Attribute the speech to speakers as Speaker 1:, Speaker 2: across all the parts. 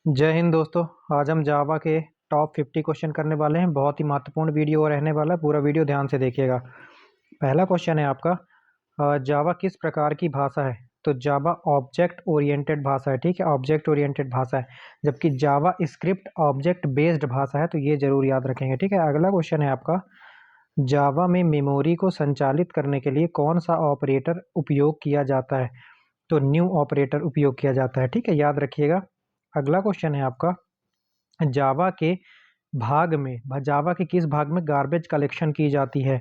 Speaker 1: जय हिंद दोस्तों। आज हम जावा के टॉप 50 क्वेश्चन करने वाले हैं। बहुत ही महत्वपूर्ण वीडियो रहने वाला है, पूरा वीडियो ध्यान से देखिएगा। पहला क्वेश्चन है आपका, जावा किस प्रकार की भाषा है? तो जावा ऑब्जेक्ट ओरिएंटेड भाषा है। ठीक है, ऑब्जेक्ट ओरिएंटेड भाषा है, जबकि जावा स्क्रिप्ट ऑब्जेक्ट बेस्ड भाषा है। तो ये जरूर याद रखेंगे। ठीक है, अगला क्वेश्चन है आपका, जावा में मेमोरी को संचालित करने के लिए कौन सा ऑपरेटर उपयोग किया जाता है? तो न्यू ऑपरेटर उपयोग किया जाता है। ठीक है, याद रखिएगा। अगला क्वेश्चन है आपका, जावा के जावा के किस भाग में गार्बेज कलेक्शन की जाती है?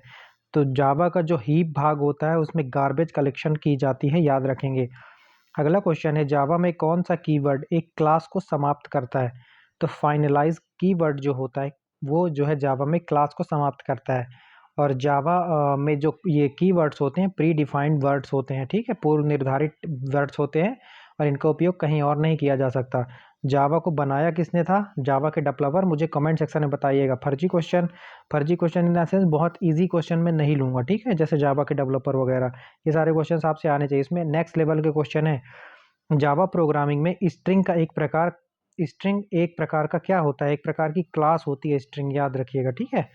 Speaker 1: तो जावा का जो हीप भाग होता है उसमें गार्बेज कलेक्शन की जाती है, याद रखेंगे। अगला क्वेश्चन है, जावा में कौन सा कीवर्ड एक क्लास को समाप्त करता है? तो फाइनलाइज कीवर्ड जो होता है वो जो है जावा में क्लास को समाप्त करता है। और जावा में जो ये कीवर्ड्स होते हैं प्री डिफाइंड वर्ड्स होते हैं। ठीक है, पूर्व निर्धारित वर्ड्स होते हैं और इनका उपयोग कहीं और नहीं किया जा सकता। जावा को बनाया किसने था? जावा के डेवलपर। मुझे कमेंट सेक्शन में बताइएगा। फर्जी क्वेश्चन इन द सेंस बहुत इजी क्वेश्चन में नहीं लूंगा। ठीक है, जैसे जावा के डेवलपर वगैरह, ये सारे क्वेश्चन आपसे आने चाहिए। इसमें नेक्स्ट लेवल के क्वेश्चन है, जावा प्रोग्रामिंग में स्ट्रिंग एक प्रकार का क्या होता है? एक प्रकार की क्लास होती है स्ट्रिंग, याद रखिएगा। ठीक है,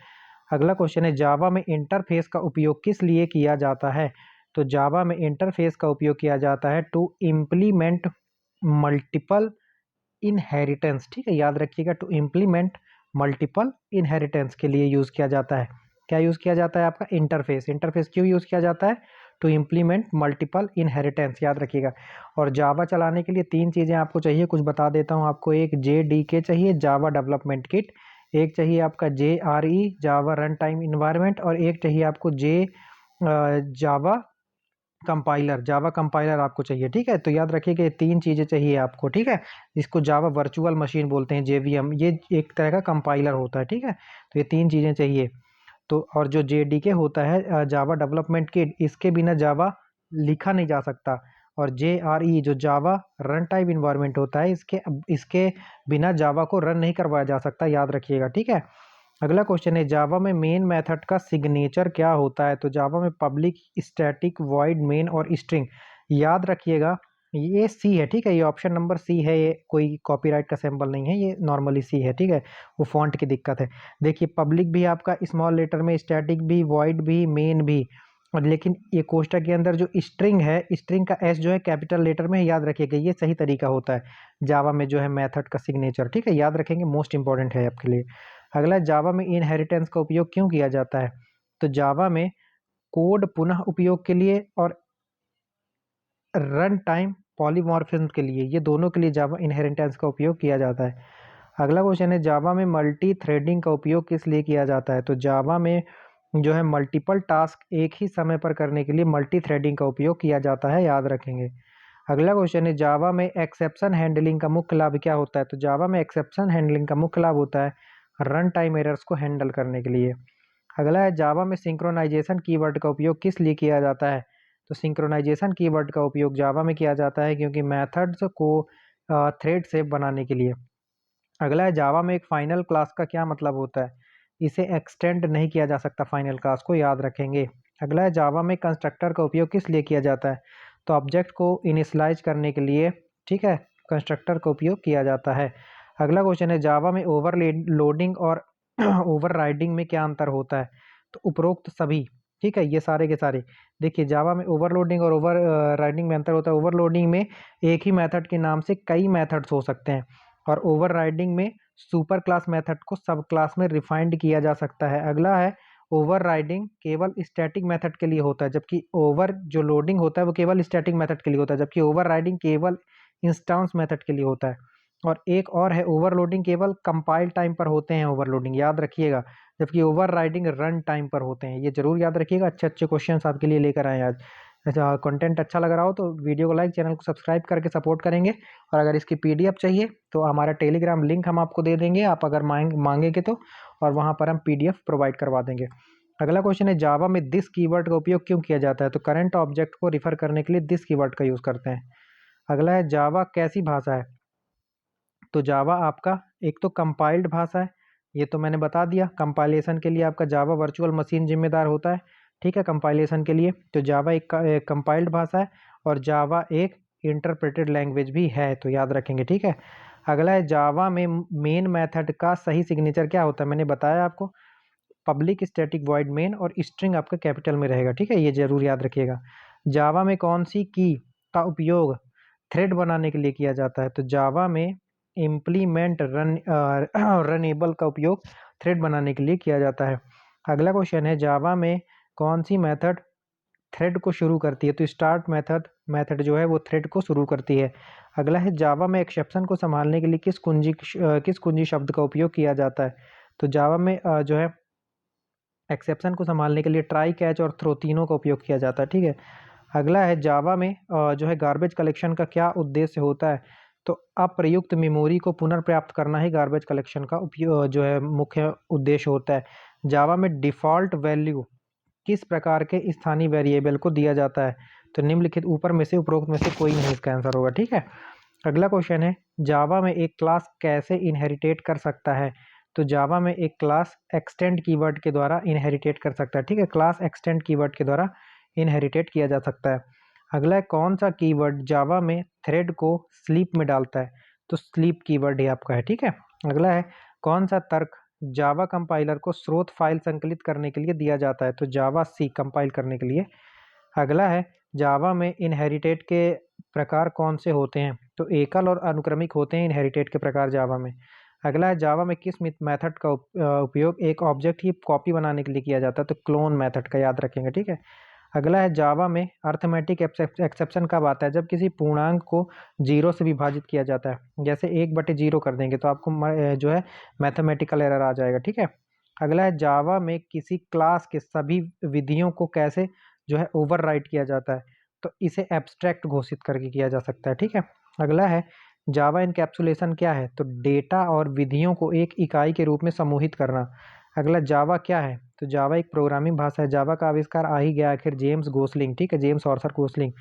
Speaker 1: अगला क्वेश्चन है, जावा में इंटरफेस का उपयोग किस लिए किया जाता है? तो जावा में इंटरफेस का उपयोग किया जाता है टू इम्प्लीमेंट मल्टीपल इनहेरिटेंस। ठीक है, याद रखिएगा, टू इम्प्लीमेंट मल्टीपल इनहेरिटेंस के लिए यूज किया जाता है। क्या यूज किया जाता है? आपका इंटरफेस। इंटरफेस क्यों यूज किया जाता है? टू इम्प्लीमेंट मल्टीपल इनहेरिटेंस, याद रखिएगा। और जावा चलाने के लिए तीन चीजें आपको चाहिए, कुछ बता देता हूँ आपको। एक JDK चाहिए, जावा डेवलपमेंट किट। एक चाहिए आपका JRE, जावा रन टाइम इन्वायरमेंट। और एक चाहिए आपको जावा जावा कंपाइलर आपको चाहिए। ठीक है, तो याद रखिए कि ये तीन चीजें चाहिए आपको। ठीक है, इसको जावा वर्चुअल मशीन बोलते हैं, JVM। ये एक तरह का कंपाइलर होता है। ठीक है, तो ये तीन चीजें चाहिए। तो और जो JDK होता है, जावा डेवलपमेंट किट, इसके बिना जावा लिखा नहीं जा सकता। और JRE जो जावा रन टाइम इन्वायरमेंट होता है, इसके इसके बिना जावा को रन नहीं करवाया जा सकता, याद रखिएगा। ठीक है, अगला क्वेश्चन है, जावा में मेन मेथड का सिग्नेचर क्या होता है? तो जावा में पब्लिक, स्टैटिक, वॉइड, मेन और स्ट्रिंग, याद रखिएगा। ये सी है। ठीक है, ये ऑप्शन नंबर सी है। ये कोई कॉपीराइट का सिंबल नहीं है, ये नॉर्मली सी है। ठीक है, वो फॉन्ट की दिक्कत है। देखिए, पब्लिक भी आपका स्मॉल लेटर में, स्टैटिक भी, वॉइड भी, मेन भी। और लेकिन ये कोष्टक के अंदर जो स्ट्रिंग है, स्ट्रिंग का एस जो है कैपिटल लेटर में है, याद रखिएगा। ये सही तरीका होता है जावा में जो है मेथड का सिग्नेचर। ठीक है, याद रखेंगे, मोस्ट इंपॉर्टेंट है आपके लिए। अगला, जावा में इनहेरिटेंस का उपयोग क्यों किया जाता है? तो जावा में कोड पुनः उपयोग के लिए और रन टाइम पॉलीमॉर्फिज्म के लिए, ये दोनों के लिए जावा इनहेरिटेंस का उपयोग किया जाता है। अगला क्वेश्चन है, जावा में मल्टी थ्रेडिंग का उपयोग किस लिए किया जाता है? तो जावा में जो है मल्टीपल टास्क एक ही समय पर करने के लिए मल्टी थ्रेडिंग का उपयोग किया जाता है, याद रखेंगे। अगला क्वेश्चन है, जावा में एक्सेप्शन हैंडलिंग का मुख्य लाभ क्या होता है? तो जावा में एक्सेप्शन हैंडलिंग का मुख्य लाभ होता है रन टाइम एरर्स को हैंडल करने के लिए। अगला है, जावा में सिंक्रोनाइजेशन कीवर्ड का उपयोग किस लिए किया जाता है? तो सिंक्रोनाइजेशन कीवर्ड का उपयोग जावा में किया जाता है क्योंकि मेथड्स को थ्रेड से बनाने के लिए। अगला है, जावा में एक फाइनल क्लास का क्या मतलब होता है? इसे एक्सटेंड नहीं किया जा सकता फाइनल क्लास को, याद रखेंगे। अगला है, जावा में कंस्ट्रक्टर का उपयोग किस लिए किया जाता है? तो ऑब्जेक्ट को इनिशियलाइज करने के लिए। ठीक है, कंस्ट्रक्टर का उपयोग किया जाता है। अगला क्वेश्चन है, जावा में ओवरलोडिंग और ओवरराइडिंग में क्या अंतर होता है? तो उपरोक्त सभी। ठीक है, ये सारे के सारे। देखिए, जावा में ओवरलोडिंग और ओवर राइडिंग में अंतर होता है। ओवरलोडिंग में एक ही मेथड के नाम से कई मेथड्स हो सकते हैं, और ओवरराइडिंग में सुपर क्लास मेथड को सब क्लास में रिफाइंड किया जा सकता है। अगला है, ओवरराइडिंग केवल स्टैटिक मेथड के लिए होता है, जबकि ओवर जो लोडिंग होता है वो केवल स्टैटिक मेथड के लिए होता है, जबकि ओवरराइडिंग केवल इंस्टेंस मेथड के लिए होता है। और एक और है, ओवरलोडिंग केवल कंपाइल टाइम पर होते हैं, ओवरलोडिंग, याद रखिएगा। जबकि ओवरराइडिंग रन टाइम पर होते हैं। ये जरूर याद रखिएगा। अच्छे अच्छे क्वेश्चंस आपके लिए लेकर आए आज। अच्छा, कंटेंट अच्छा लग रहा हो तो वीडियो को लाइक, चैनल को सब्सक्राइब करके सपोर्ट करेंगे। और अगर इसकी PDF चाहिए तो हमारा टेलीग्राम लिंक हम आपको दे देंगे, आप अगर मांगेंगे तो, और वहाँ पर हम PDF प्रोवाइड करवा देंगे। अगला क्वेश्चन है, जावा में दिस कीवर्ड का उपयोग क्यों किया जाता है? तो करंट ऑब्जेक्ट को रिफर करने के लिए दिस कीवर्ड का यूज करते हैं। अगला है, जावा कैसी भाषा है? तो जावा आपका एक तो कंपाइल्ड भाषा है, ये तो मैंने बता दिया। कंपाइलेशन के लिए आपका जावा वर्चुअल मशीन जिम्मेदार होता है। ठीक है, कंपाइलेशन के लिए तो जावा एक कंपाइल्ड भाषा है, और जावा एक इंटरप्रेटेड लैंग्वेज भी है, तो याद रखेंगे। ठीक है, अगला है जावा में मेन मेथड का सही सिग्नेचर क्या होता है, मैंने बताया आपको, पब्लिक स्टैटिक वॉइड मेन और स्ट्रिंग आपका कैपिटल में रहेगा, ठीक है, ये जरूर याद रखिएगा। जावा में कौन सी की का उपयोग थ्रेड बनाने के लिए किया जाता है, तो जावा में इम्प्लीमेंट रनेबल का उपयोग थ्रेड बनाने के लिए किया जाता है। अगला क्वेश्चन है जावा में कौन सी मेथड थ्रेड को शुरू करती है, तो स्टार्ट मेथड जो है वो थ्रेड को शुरू करती है। अगला है जावा में एक्सेप्शन को संभालने के लिए किस कुंजी शब्द का उपयोग किया जाता है, तो जावा में जो है एक्सेप्शन को संभालने के लिए ट्राई, कैच और थ्रो तीनों का उपयोग किया जाता है, ठीक है। अगला है जावा में जो है गार्बेज कलेक्शन का क्या उद्देश्य होता है, तो अप्रयुक्त मेमोरी को पुनर्प्राप्त करना ही गार्बेज कलेक्शन का उपयोग जो है मुख्य उद्देश्य होता है। जावा में डिफ़ॉल्ट वैल्यू किस प्रकार के स्थानीय वेरिएबल को दिया जाता है, तो निम्नलिखित ऊपर में से उपरोक्त में से कोई नहीं इसका आंसर होगा, ठीक है। अगला क्वेश्चन है जावा में एक क्लास कैसे इनहेरिटेट कर सकता है, तो जावा में एक क्लास एक्सटेंड कीवर्ड के द्वारा इनहेरिटेट कर सकता है, ठीक है, क्लास एक्सटेंड कीवर्ड के द्वारा इनहेरिटेट किया जा सकता है। अगला है कौन सा कीवर्ड जावा में थ्रेड को स्लीप में डालता है, तो स्लीप कीवर्ड ही आपका है, ठीक है। अगला है कौन सा तर्क जावा कंपाइलर को स्रोत फाइल संकलित करने के लिए दिया जाता है, तो जावा सी कंपाइल करने के लिए। अगला है जावा में इनहेरिटेट के प्रकार कौन से होते हैं, तो एकल और अनुक्रमिक होते हैं इनहेरिटेट के प्रकार जावा में। अगला है जावा में किस मेथड का उपयोग एक ऑब्जेक्ट की कॉपी बनाने के लिए किया जाता है, तो क्लोन मेथड का याद रखेंगे, ठीक है। अगला है जावा में अर्थमेटिक एक्सेप्शन कब आता है, जब किसी पूर्णांक को जीरो से विभाजित किया जाता है, जैसे 1/0 कर देंगे तो आपको जो है मैथमेटिकल एरर आ जाएगा, ठीक है। अगला है जावा में किसी क्लास के सभी विधियों को कैसे जो है ओवरराइट किया जाता है, तो इसे एब्स्ट्रैक्ट घोषित करके किया जा सकता है, ठीक है। अगला है जावा इनकैप्सुलेशन क्या है, तो डेटा और विधियों को एक इकाई के रूप में समूहित करना। अगला जावा क्या है, तो जावा एक प्रोग्रामिंग भाषा है, जावा का आविष्कार आ ही गया आखिर जेम्स गोसलिंग, ठीक है, जेम्स ऑर्थर गोसलिंग।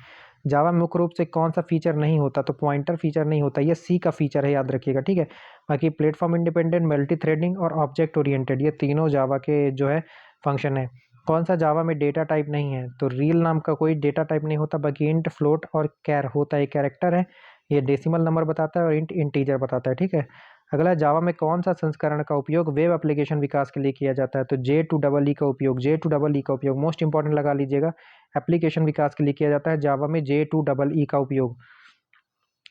Speaker 1: जावा में मुख्य रूप से कौन सा फीचर नहीं होता, तो पॉइंटर फीचर नहीं होता, ये सी का फीचर है, याद रखिएगा, ठीक है। बाकी प्लेटफॉर्म इंडिपेंडेंट, मल्टी थ्रेडिंग और ऑब्जेक्ट ओरिएंटेड, ये तीनों जावा के जो है फंक्शन है। कौन सा जावा में डेटा टाइप नहीं है, तो रील नाम का कोई डेटा टाइप नहीं होता, बाकी इंट, फ्लोट और कैर होता है, कैरेक्टर है, ये डेसिमल नंबर बताता है और इंट इंटीजर बताता है, ठीक है। अगला जावा में कौन सा संस्करण का उपयोग वेब एप्लीकेशन विकास के लिए किया जाता है, तो J2EE का उपयोग, J2EE का उपयोग मोस्ट इंपॉर्टेंट लगा लीजिएगा, एप्लीकेशन विकास के लिए किया जाता है जावा में J2EE का उपयोग।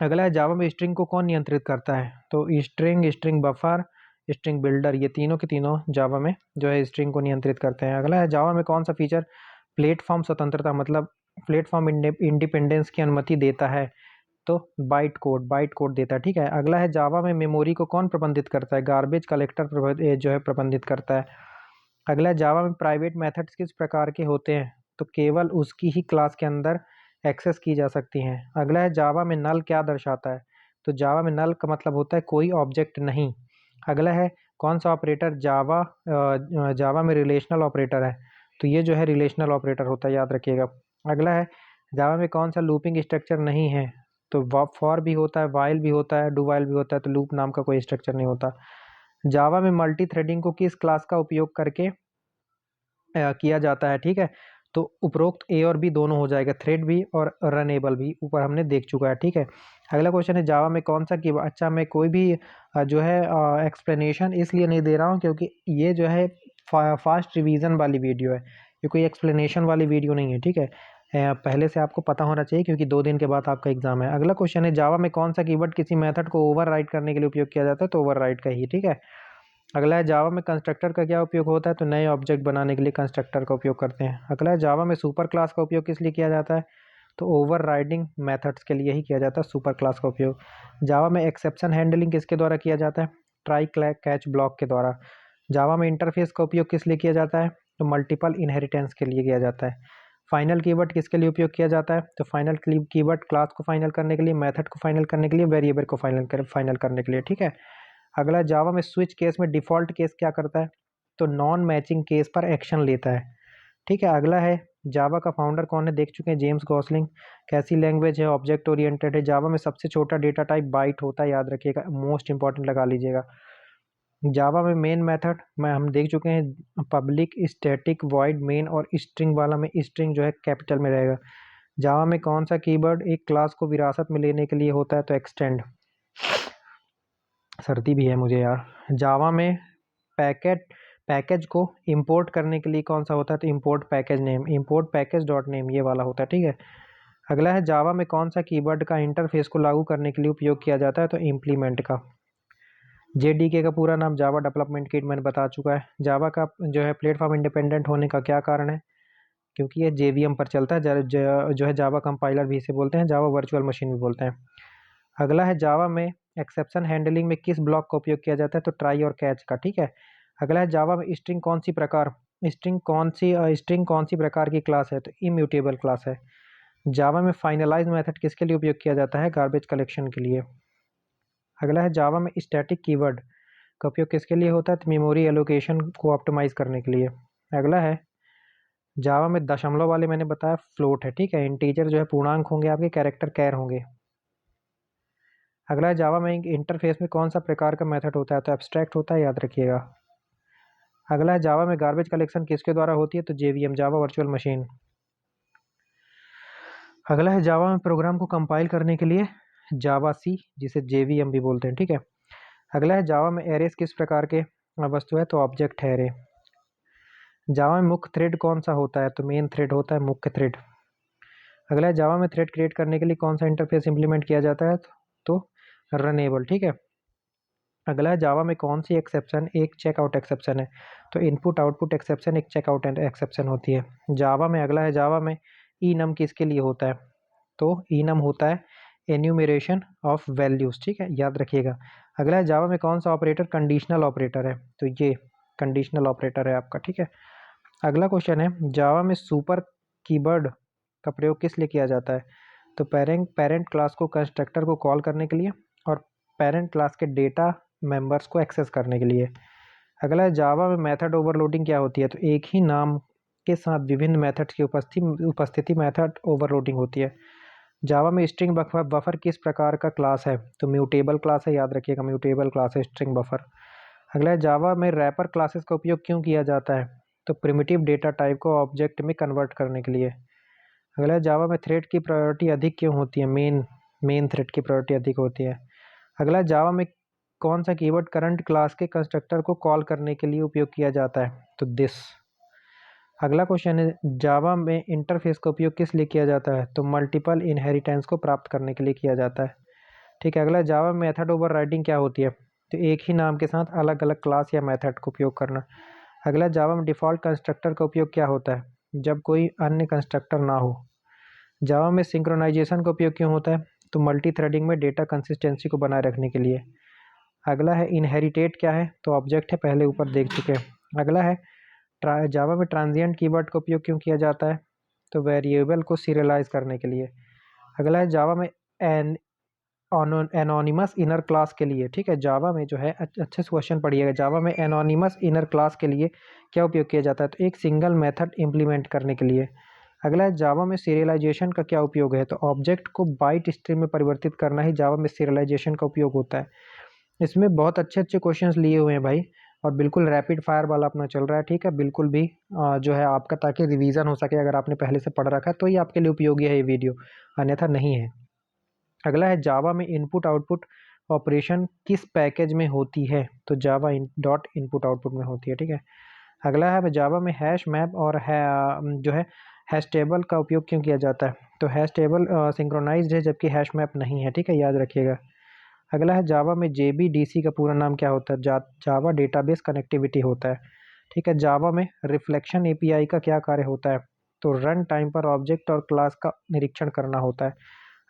Speaker 1: अगला है जावा में स्ट्रिंग को कौन नियंत्रित करता है, तो स्ट्रिंग बफर, स्ट्रिंग बिल्डर, ये तीनों के तीनों जावा में जो है स्ट्रिंग को नियंत्रित करते हैं। अगला है जावा में कौन सा फीचर प्लेटफॉर्म स्वतंत्रता मतलब प्लेटफॉर्म इंडिपेंडेंस की अनुमति देता है, तो बाइट कोड देता है, ठीक है। अगला है जावा में मेमोरी को कौन प्रबंधित करता है, गार्बेज कलेक्टर जो है प्रबंधित करता है। अगला है जावा में प्राइवेट मेथड्स किस प्रकार के होते हैं, तो केवल उसकी ही क्लास के अंदर एक्सेस की जा सकती हैं। अगला है जावा में नल क्या दर्शाता है, तो जावा में नल का मतलब होता है कोई ऑब्जेक्ट नहीं। अगला है कौन सा ऑपरेटर जावा में रिलेशनल ऑपरेटर है, तो ये जो है रिलेशनल ऑपरेटर होता है, याद रखिएगा। अगला है जावा में कौन सा लूपिंग स्ट्रक्चर नहीं है, तो फॉर भी होता है, वाइल भी होता है, डू वाइल भी होता है, तो लूप नाम का कोई स्ट्रक्चर नहीं होता। जावा में मल्टी थ्रेडिंग को किस क्लास का उपयोग करके किया जाता है, ठीक है, तो उपरोक्त ए और बी दोनों हो जाएगा, थ्रेड भी और रनेबल भी, ऊपर हमने देख चुका है, ठीक है। अगला क्वेश्चन है जावा में कौन सा की, अच्छा मैं कोई भी जो है एक्सप्लेनेशन इसलिए नहीं दे रहा हूँ क्योंकि ये जो है फास्ट रिवीजन वाली वीडियो है, ये कोई एक्सप्लेनेशन वाली वीडियो नहीं है, ठीक है। पहले से आपको पता होना चाहिए क्योंकि 2 दिन के बाद आपका एग्जाम है। अगला क्वेश्चन है जावा में कौन सा कीवर्ड किसी मेथड को ओवरराइड करने के लिए उपयोग किया जाता है, तो ओवरराइड का ही, ठीक है। अगला है जावा में कंस्ट्रक्टर का क्या उपयोग होता है, तो नए ऑब्जेक्ट बनाने के लिए कंस्ट्रक्टर का उपयोग करते हैं। अगला है जावा में सुपर क्लास का उपयोग किस लिए किया जाता है, तो ओवरराइडिंग मेथड्स के लिए ही किया जाता है सुपर क्लास का उपयोग। जावा में एक्सेप्शन हैंडलिंग किसके द्वारा किया जाता है, ट्राई कैच ब्लॉक के द्वारा। जावा में इंटरफेस का उपयोग किस लिए किया जाता है, तो मल्टीपल इनहेरिटेंस के लिए किया जाता है। फाइनल कीवर्ड किसके लिए उपयोग किया जाता है, तो फाइनल कीवर्ड क्लास को फाइनल करने के लिए, मेथड को फाइनल करने के लिए, वेरिएबल को फाइनल करने के लिए, ठीक है। अगला जावा में स्विच केस में डिफ़ॉल्ट केस क्या करता है, तो नॉन मैचिंग केस पर एक्शन लेता है, ठीक है। अगला है जावा का फाउंडर कौन है, देख चुके हैं, जेम्स गॉसलिंग। कैसी लैंग्वेज है, ऑब्जेक्ट ओरिएंटेड है। जावा में सबसे छोटा डेटा टाइप बाइट होता है, याद रखिएगा, मोस्ट इंपॉर्टेंट लगा लीजिएगा। जावा में मेन मेथड में हम देख चुके हैं, पब्लिक स्टैटिक वॉइड मेन और स्ट्रिंग वाला में स्ट्रिंग जो है कैपिटल में रहेगा। जावा में कौन सा कीवर्ड एक क्लास को विरासत में लेने के लिए होता है, तो एक्सटेंड। सर्दी भी है मुझे यार। जावा में पैकेज को इंपोर्ट करने के लिए कौन सा होता है? तो import package name, import package dot name, ये वाला होता है, ठीक है। अगला है जावा में कौन सा कीवर्ड का इंटरफेस को लागू करने के लिए उपयोग किया जाता है? तो इम्प्लीमेंट का। जेडीके का पूरा नाम जावा डेवलपमेंट किट मैंने बता चुका है। जावा का जो है प्लेटफॉर्म इंडिपेंडेंट होने का क्या कारण है? क्योंकि ये जेवीएम पर चलता है। जो है जावा कंपाइलर भी इसे बोलते हैं, जावा वर्चुअल मशीन भी बोलते हैं। अगला है जावा में एक्सेप्शन हैंडलिंग में किस ब्लॉक का उपयोग किया जाता है? तो ट्राई और कैच का, ठीक है। अगला है जावा में स्ट्रिंग कौन सी प्रकार की क्लास है? तो इम्यूटेबल क्लास है। जावा में फाइनलाइज मेथड किसके लिए उपयोग किया जाता है? गार्बेज कलेक्शन के लिए। अगला है जावा में स्टैटिक कीवर्ड का उपयोग किसके लिए होता है? तो मेमोरी एलोकेशन को ऑप्टिमाइज करने के लिए। अगला है जावा में दशमलव वाले मैंने बताया फ्लोट है, ठीक है। इंटीजर जो है पूर्णांक होंगे, आपके कैरेक्टर कैर होंगे। अगला है जावा में इंटरफेस में कौन सा प्रकार का मेथड होता है? तो एब्स्ट्रैक्ट होता है, याद रखिएगा। अगला है जावा में गार्बेज कलेक्शन किसके द्वारा होती है? तो जेवीएम, जावा वर्चुअल मशीन। अगला है जावा में प्रोग्राम को कंपाइल करने के लिए जावा सी, जिसे जेवीएम भी बोलते हैं, ठीक है। अगला है जावा में एरेस किस प्रकार के वस्तु है? तो ऑब्जेक्ट है एरे। जावा में मुख्य थ्रेड कौन सा होता है? तो मेन थ्रेड होता है मुख्य थ्रेड। अगला है जावा में थ्रेड क्रिएट करने के लिए कौन सा इंटरफेस इंप्लीमेंट किया जाता है? तो रनेबल, ठीक है। अगला है जावा में कौन सी एक्सेप्शन एक चेकआउट एक्सेप्शन है? तो इनपुट आउटपुट एक्सेप्शन एक चेकआउट एक्सेप्शन होती है जावा में। अगला है जावा में ई नम किसके लिए होता है? तो ई नम होता है एन्यूमरेशन ऑफ वैल्यूज, ठीक है, याद रखिएगा। अगला है जावा में कौन सा ऑपरेटर कंडीशनल ऑपरेटर है? तो ये कंडीशनल ऑपरेटर है आपका, ठीक है। अगला क्वेश्चन है जावा में सुपर कीवर्ड का प्रयोग किस लिए किया जाता है? तो पेरेंट क्लास को कंस्ट्रक्टर को कॉल करने के लिए और पेरेंट क्लास के डेटा मेंबर्स को एक्सेस करने के लिए। अगला है जावा में मेथड ओवरलोडिंग क्या होती है? तो एक ही नाम के साथ विभिन्न मेथड्स की उपस्थिति मेथड ओवरलोडिंग होती है। जावा में स्ट्रिंग बफर किस प्रकार का क्लास है? तो म्यूटेबल क्लास है, याद रखिएगा, म्यूटेबल क्लास है स्ट्रिंग बफर। अगला है जावा में रैपर क्लासेस का उपयोग क्यों किया जाता है? तो प्रिमिटिव डेटा टाइप को ऑब्जेक्ट में कन्वर्ट करने के लिए। अगला है जावा में थ्रेड की प्रायोरिटी अधिक क्यों होती है? मेन थ्रेड की प्रायोरिटी अधिक होती है। अगला है जावा में कौन सा कीवर्ड करंट क्लास के कंस्ट्रक्टर को कॉल करने के लिए उपयोग किया जाता है? तो दिस। अगला क्वेश्चन है जावा में इंटरफेस का उपयोग किस लिए किया जाता है? तो मल्टीपल इनहेरिटेंस को प्राप्त करने के लिए किया जाता है, ठीक है। अगला जावा में मेथड ओवरराइडिंग क्या होती है? तो एक ही नाम के साथ अलग अलग क्लास या मेथड का उपयोग करना। अगला जावा में डिफ़ॉल्ट कंस्ट्रक्टर का उपयोग क्या होता है? जब कोई अन्य कंस्ट्रक्टर ना हो। जावा में सिंक्रोनाइजेशन का उपयोग क्यों होता है? तो मल्टी थ्रेडिंग में डेटा कंसिस्टेंसी को बनाए रखने के लिए। अगला है इनहेरिटेट क्या है? तो ऑब्जेक्ट है, पहले ऊपर देख चुके हैं। अगला है जावा में ट्रांजिएंट कीवर्ड का उपयोग क्यों किया जाता है? तो वेरिएबल को सीरियलाइज करने के लिए। अगला है जावा में एन एनोनिमस इनर क्लास के लिए, ठीक है। जावा में जो है अच्छे से क्वेश्चन पढ़िएगा, जावा में एनोनिमस इनर क्लास के लिए क्या उपयोग किया जाता है? तो एक सिंगल मेथड इंप्लीमेंट करने के लिए। अगला है जावा में सीरियलाइजेशन का क्या उपयोग है? तो ऑब्जेक्ट को बाइट स्ट्रीम में परिवर्तित करना ही जावा में सीरियलाइजेशन का उपयोग होता है। इसमें बहुत अच्छे अच्छे क्वेश्चंस लिए हुए हैं भाई, और बिल्कुल रैपिड फायर वाला अपना चल रहा है, ठीक है। बिल्कुल भी जो है आपका, ताकि रिवीजन हो सके, अगर आपने पहले से पढ़ रखा है तो ये आपके लिए उपयोगी है ये वीडियो, अन्यथा नहीं है। अगला है जावा में इनपुट आउटपुट ऑपरेशन किस पैकेज में होती है? तो जावा डॉट इनपुट आउटपुट में होती है, ठीक है। अगला है जावा में हैश मैप और जो है हैश टेबल का उपयोग क्यों किया जाता है? तो हैश टेबल सिंक्रोनाइज्ड है जबकि हैश मैप नहीं है, ठीक है, याद रखिएगा। अगला है जावा में जेबीडीसी का पूरा नाम क्या होता है? जावा डेटाबेस कनेक्टिविटी होता है, ठीक है। जावा में रिफ्लेक्शन एपीआई का क्या कार्य होता है? तो रन टाइम पर ऑब्जेक्ट और क्लास का निरीक्षण करना होता है।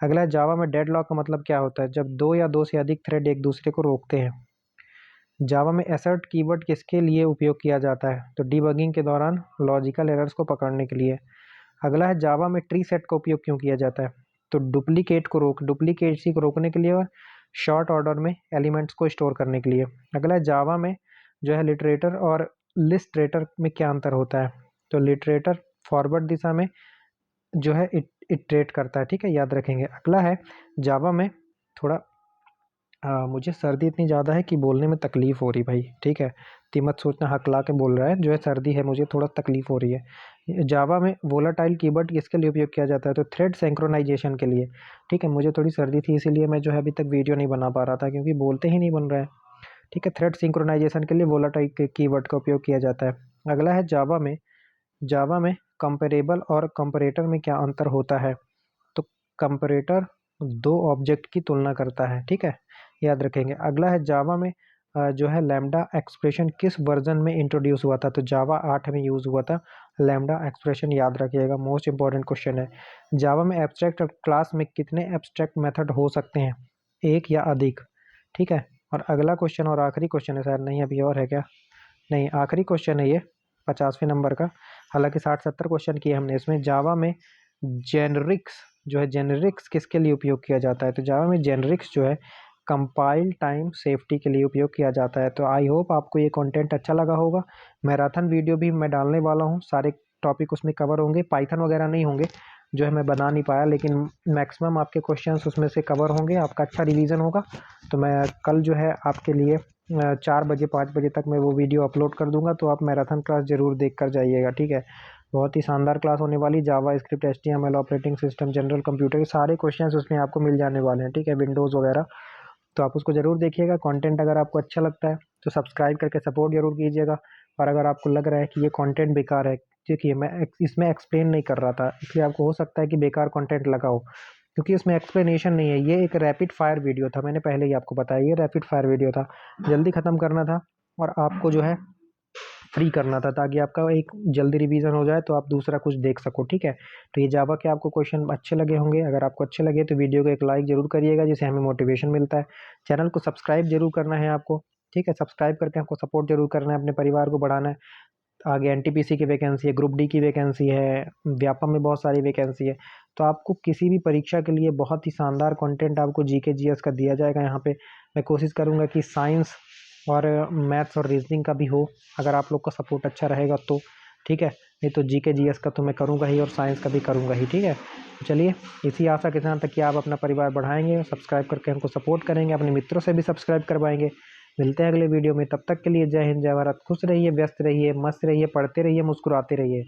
Speaker 1: अगला है जावा में डेडलॉक का मतलब क्या होता है? जब दो या दो से अधिक थ्रेड एक दूसरे को रोकते हैं। जावा में एसर्ट कीवर्ड किसके लिए उपयोग किया जाता है? तो डीबगिंग के दौरान लॉजिकल एरर्स को पकड़ने के लिए। अगला है जावा में ट्री सेट का उपयोग क्यों किया जाता है? तो डुप्लीकेसी को रोकने के लिए और शॉर्ट ऑर्डर में एलिमेंट्स को स्टोर करने के लिए। अगला है जावा में जो है लिटरेटर और लिस्टरेटर में क्या अंतर होता है? तो लिटरेटर फॉरवर्ड दिशा में जो है इटरेट करता है, ठीक है, याद रखेंगे। अगला है जावा में थोड़ा मुझे सर्दी इतनी ज़्यादा है कि बोलने में तकलीफ़ हो रही भाई, ठीक है। तो मत सोचना हकला के बोल रहा है, जो है सर्दी है, मुझे थोड़ा तकलीफ़ हो रही है। जावा में वोलाटाइल कीवर्ड किसके लिए उपयोग किया जाता है? तो थ्रेड सिंक्रोनाइजेशन के लिए, ठीक है। मुझे थोड़ी सर्दी थी, इसीलिए मैं जो है अभी तक वीडियो नहीं बना पा रहा था, क्योंकि बोलते ही नहीं बन रहा है, ठीक है। थ्रेड सिंक्रोनाइजेशन के लिए वोलाटाइल के कीवर्ड का उपयोग किया जाता है। अगला है जावा में कंपेरेबल और कंपैरेटर में क्या अंतर होता है? तो कंपैरेटर दो ऑब्जेक्ट की तुलना करता है, ठीक है, याद रखेंगे। अगला है जावा में जो है लैम्डा एक्सप्रेशन किस वर्जन में इंट्रोड्यूस हुआ था? तो जावा 8 में यूज़ हुआ था लैम्डा एक्सप्रेशन, याद रखिएगा, मोस्ट इंपॉर्टेंट क्वेश्चन है। जावा में एब्स्ट्रैक्ट क्लास में कितने एब्स्ट्रैक्ट मेथड हो सकते हैं? एक या अधिक, ठीक है। और अगला क्वेश्चन और आखिरी क्वेश्चन है शायद, नहीं अभी और है क्या? नहीं, आखिरी क्वेश्चन है ये 50वें नंबर का। हालांकि 60-70 क्वेश्चन किए हमने इसमें। जावा में जेनरिक्स जो है, जेनरिक्स किसके लिए उपयोग किया जाता है? तो जावा में जेनरिक्स जो है कंपाइल टाइम सेफ्टी के लिए उपयोग किया जाता है। तो आई होप आपको ये कंटेंट अच्छा लगा होगा। मैराथन वीडियो भी मैं डालने वाला हूँ, सारे टॉपिक उसमें कवर होंगे, पाइथन वगैरह नहीं होंगे, जो है मैं बना नहीं पाया, लेकिन मैक्सिमम आपके क्वेश्चंस उसमें से कवर होंगे, आपका अच्छा रिवीजन होगा। तो मैं कल जो है आपके लिए 4 बजे 5 बजे तक मैं वो वीडियो अपलोड कर दूंगा, तो आप मैराथन क्लास ज़रूर देख कर जाइएगा, ठीक है। बहुत ही शानदार क्लास होने वाली, JavaScript, HTML, operating system, general computer, ये सारे क्वेश्चंस उसमें आपको मिल जाने वाले हैं, ठीक है, विंडोज़ वगैरह। तो आप उसको ज़रूर देखिएगा। कंटेंट अगर आपको अच्छा लगता है तो सब्सक्राइब करके सपोर्ट ज़रूर कीजिएगा। और अगर आपको लग रहा है कि ये कंटेंट बेकार है, देखिए मैं इसमें एक्सप्लेन नहीं कर रहा था, इसलिए आपको हो सकता है कि बेकार कंटेंट लगा हो, क्योंकि इसमें एक्सप्लेनेशन नहीं है। ये एक रैपिड फायर वीडियो था, मैंने पहले ही आपको बताया, ये रैपिड फायर वीडियो था, जल्दी ख़त्म करना था और आपको जो है फ्री करना था, ताकि आपका एक जल्दी रिवीजन हो जाए तो आप दूसरा कुछ देख सको, ठीक है। तो ये जावा के आपको क्वेश्चन अच्छे लगे होंगे। अगर आपको अच्छे लगे तो वीडियो को एक लाइक जरूर करिएगा, जिससे हमें मोटिवेशन मिलता है। चैनल को सब्सक्राइब जरूर करना है आपको, ठीक है। सब्सक्राइब करके हमको सपोर्ट जरूर करना है, अपने परिवार को बढ़ाना है। आगे NTPC की वैकेंसी है, ग्रुप डी की वैकेंसी है, व्यापम में बहुत सारी वैकेंसी है। तो आपको किसी भी परीक्षा के लिए बहुत ही शानदार कंटेंट आपको GK GS का दिया जाएगा यहाँ पे। मैं कोशिश करूँगा कि साइंस और मैथ्स और रीजनिंग का भी हो, अगर आप लोग का सपोर्ट अच्छा रहेगा तो, ठीक है। नहीं तो GK GS का तो मैं करूँगा ही और साइंस का भी करूँगा ही, ठीक है। तो चलिए, इसी आशा के साथ कि आप अपना परिवार बढ़ाएंगे, सब्सक्राइब करके हमको सपोर्ट करेंगे, अपने मित्रों से भी सब्सक्राइब करवाएंगे। मिलते हैं अगले वीडियो में, तब तक के लिए जय हिंद जय भारत। खुश रहिए, व्यस्त रहिए, मस्त रहिए, पढ़ते रहिए, मुस्कुराते रहिए।